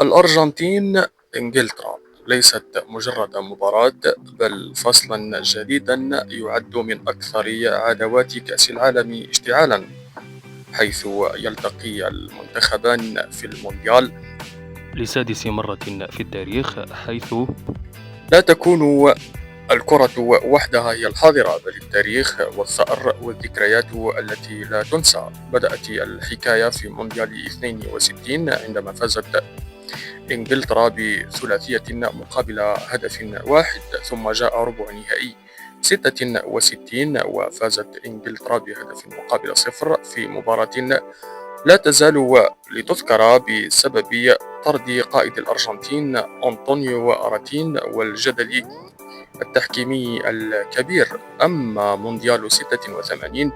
الأرجنتين إنجلترا ليست مجرد مباراة، بل فصلا جديدا يعد من أكثر عداوات كأس العالم اشتعالا، حيث يلتقي المنتخبان في المونديال لسادس مرة في التاريخ، حيث لا تكون الكرة وحدها هي الحاضرة، بل التاريخ والثأر والذكريات التي لا تنسى. بدأت الحكاية في مونديال 62 عندما فازت إنجلترا بثلاثية مقابل هدف واحد، ثم جاء ربع نهائي 66 وفازت إنجلترا بهدف مقابل صفر في مباراة لا تزال لتذكر بسبب طرد قائد الأرجنتين أنطونيو راتين والجدل التحكيمي الكبير. أما مونديال 86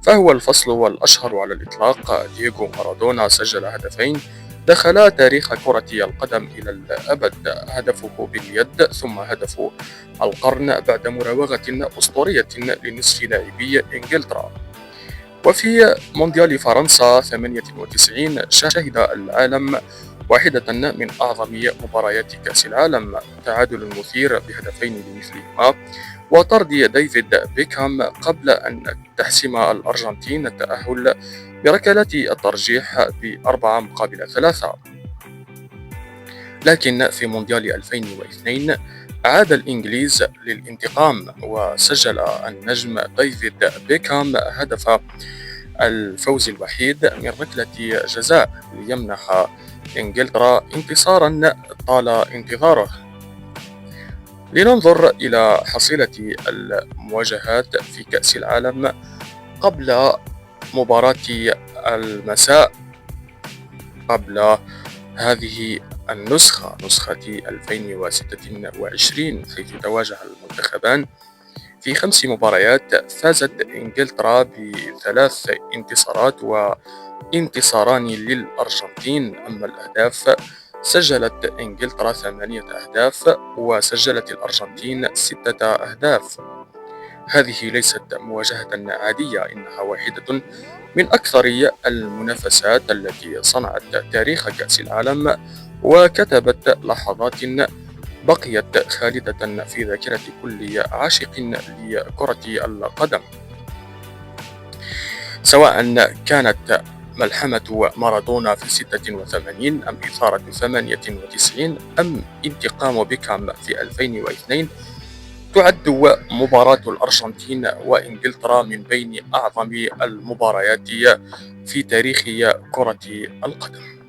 فهو الفصل الأشهر على الإطلاق. دييغو مارادونا سجل هدفين دخلا تاريخ كرة القدم إلى الأبد، هدفه باليد ثم هدف القرن بعد مراوغة أسطورية لنصف لاعبي إنجلترا. وفي مونديال فرنسا 98 شهد العالم واحدة من أعظم مباريات كأس العالم، تعادل مثير بهدفين لمثلهما وطرد ديفيد بيكهام قبل أن تحسم الأرجنتين التأهل بركلات الترجيح ب4-3. لكن في مونديال 2002 عاد الإنجليز للانتقام، وسجل النجم ديفيد بيكهام هدف الفوز الوحيد من ركلة جزاء ليمنح إنجلترا انتصارا طال انتظاره. لننظر إلى حصيلة المواجهات في كأس العالم قبل مباراة المساء، قبل هذه النسخة، نسخة 2026، حيث تواجه المنتخبان في 5 مباريات. فازت إنجلترا ب3 انتصارات وانتصاران للأرجنتين. أما الأهداف سجلت إنجلترا 8 أهداف وسجلت الأرجنتين 6 أهداف. هذه ليست مواجهة عادية، إنها واحدة من أكثر المنافسات التي صنعت تاريخ كأس العالم وكتبت لحظات بقيت خالدة في ذاكرة كل عاشق لكرة القدم، سواء كانت ملحمة مارادونا في 86 أم إثارة 98 أم انتقام بيكهام في 2002. تعد مباراة الأرجنتين وإنجلترا من بين أعظم المباريات في تاريخ كرة القدم.